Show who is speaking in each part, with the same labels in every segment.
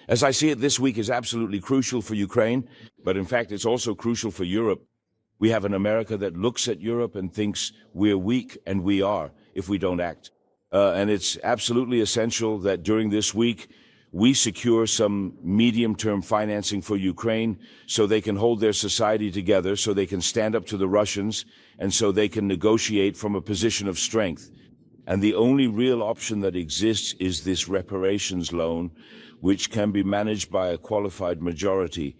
Speaker 1: As I see it, this week is absolutely crucial for Ukraine, but in fact, it's also crucial for Europe. We have an America that looks at Europe and thinks we're weak, and we are if we don't act. And it's absolutely essential that during this week, we secure some medium-term financing for Ukraine so they can hold their society together, so they can stand up to the Russians, and so they can negotiate from a position of strength. And the only real option that exists is this reparations loan, which can be managed by a qualified majority.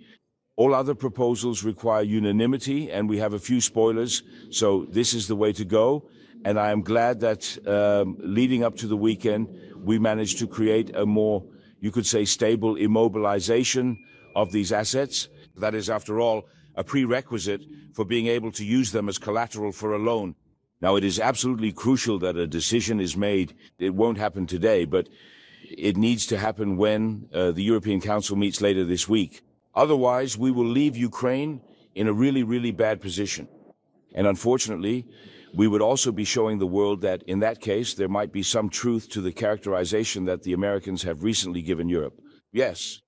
Speaker 1: All other proposals require unanimity, and we have a few spoilers, so this is the way to go. And I am glad that leading up to the weekend, we managed to create a more, you could say, stable immobilization of these assets. That is, after all, a prerequisite for being able to use them as collateral for a loan. Now, it is absolutely crucial that a decision is made. It won't happen today, but it needs to happen when the European Council meets later this week. Otherwise, we will leave Ukraine in a really, really bad position. And unfortunately, we would also be showing the world that, in that case, there might be some truth to the characterization that the Americans have recently given Europe. Yes.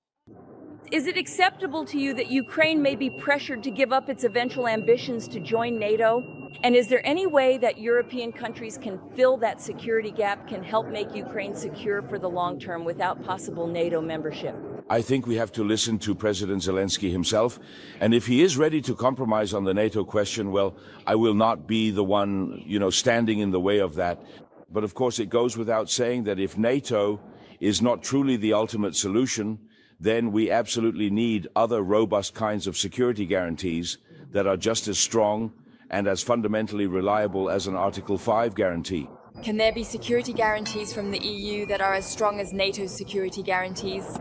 Speaker 2: Is it acceptable to you that Ukraine may be pressured to give up its eventual ambitions to join NATO? And is there any way that European countries can fill that security gap, can help make Ukraine secure for the long term without possible NATO membership?
Speaker 1: I think we have to listen to President Zelensky himself. And if he is ready to compromise on the NATO question, well, I will not be the one, standing in the way of that. But of course, it goes without saying that if NATO is not truly the ultimate solution, then we absolutely need other robust kinds of security guarantees that are just as strong and as fundamentally reliable as an Article 5 guarantee.
Speaker 3: Can there be security guarantees from the EU that are as strong as NATO's security guarantees?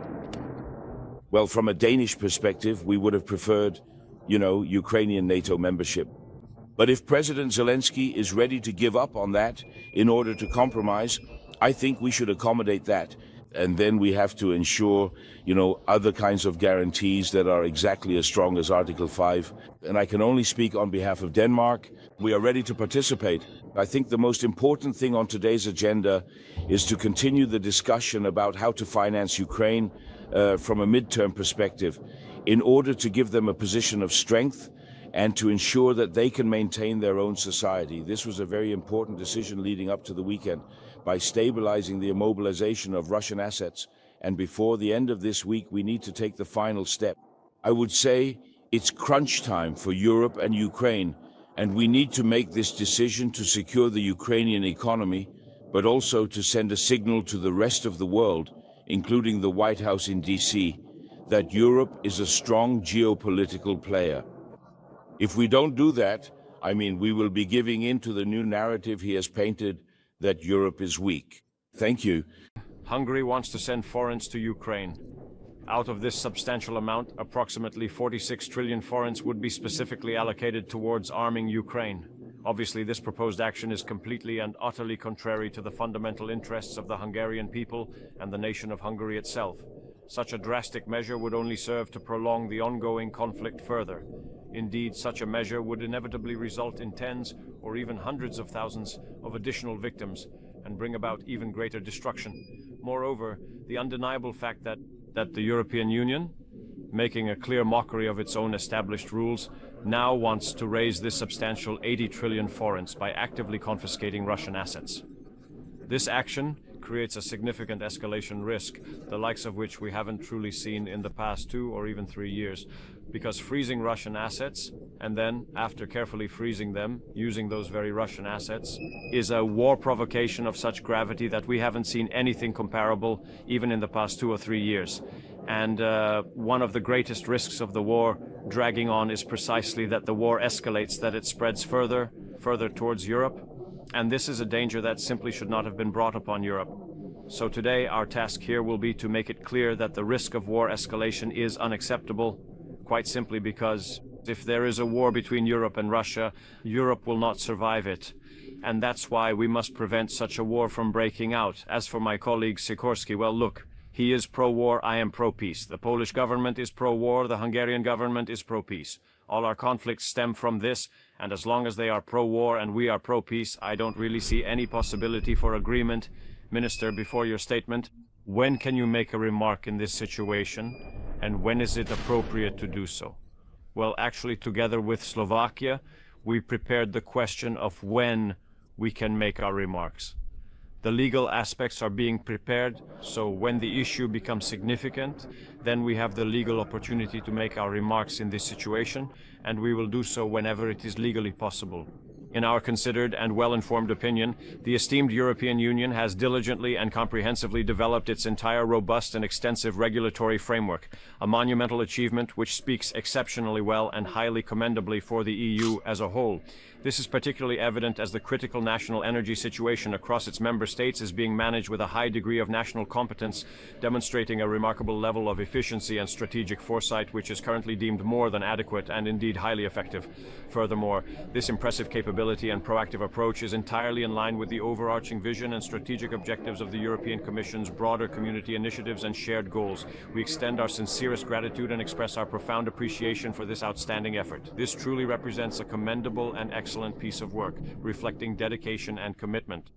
Speaker 1: Well, from a Danish perspective, we would have preferred, Ukrainian NATO membership. But if President Zelensky is ready to give up on that in order to compromise, I think we should accommodate that. And then we have to ensure, other kinds of guarantees that are exactly as strong as Article 5. And I can only speak on behalf of Denmark. We are ready to participate. I think the most important thing on today's agenda is to continue the discussion about how to finance Ukraine from a midterm perspective in order to give them a position of strength and to ensure that they can maintain their own society. This was a very important decision leading up to the weekend by stabilizing the immobilization of Russian assets. And before the end of this week, we need to take the final step. I would say it's crunch time for Europe and Ukraine, and we need to make this decision to secure the Ukrainian economy, but also to send a signal to the rest of the world, including the White House in DC, that Europe is a strong geopolitical player. If we don't do that, we will be giving in to the new narrative he has painted that Europe is weak. Thank you.
Speaker 4: Hungary wants to send forints to Ukraine. Out of this substantial amount, approximately 46 trillion forints would be specifically allocated towards arming Ukraine. Obviously, this proposed action is completely and utterly contrary to the fundamental interests of the Hungarian people and the nation of Hungary itself. Such a drastic measure would only serve to prolong the ongoing conflict further. Indeed, such a measure would inevitably result in tens or even hundreds of thousands of additional victims and bring about even greater destruction. Moreover, the undeniable fact that the European Union, making a clear mockery of its own established rules, now wants to raise this substantial 80 trillion forints by actively confiscating Russian assets. This action creates a significant escalation risk, the likes of which we haven't truly seen in the past 2 or even 3 years, because freezing Russian assets, and then, after carefully freezing them, using those very Russian assets, is a war provocation of such gravity that we haven't seen anything comparable even in the past 2 or 3 years. And one of the greatest risks of the war dragging on is precisely that the war escalates, that it spreads further towards Europe. And this is a danger that simply should not have been brought upon Europe. So today, our task here will be to make it clear that the risk of war escalation is unacceptable, quite simply because if there is a war between Europe and Russia, Europe will not survive it. And that's why we must prevent such a war from breaking out. As for my colleague Sikorski, well, look, he is pro-war, I am pro-peace. The Polish government is pro-war, the Hungarian government is pro-peace. All our conflicts stem from this, and as long as they are pro-war and we are pro-peace, I don't really see any possibility for agreement. Minister, before your statement, When can you make a remark in this situation, and when is it appropriate to do so? Well, actually, together with Slovakia, we prepared the question of when we can make our remarks. The legal aspects are being prepared, so when the issue becomes significant, then we have the legal opportunity to make our remarks in this situation, and we will do so whenever it is legally possible. In our considered and well-informed opinion, the esteemed European Union has diligently and comprehensively developed its entire robust and extensive regulatory framework, a monumental achievement which speaks exceptionally well and highly commendably for the EU as a whole. This is particularly evident as the critical national energy situation across its member states is being managed with a high degree of national competence, demonstrating a remarkable level of efficiency and strategic foresight which is currently deemed more than adequate and indeed highly effective. Furthermore, this impressive capability and proactive approach is entirely in line with the overarching vision and strategic objectives of the European Commission's broader community initiatives and shared goals. We extend our sincerest gratitude and express our profound appreciation for this outstanding effort. This truly represents a commendable and excellent piece of work, reflecting dedication and commitment.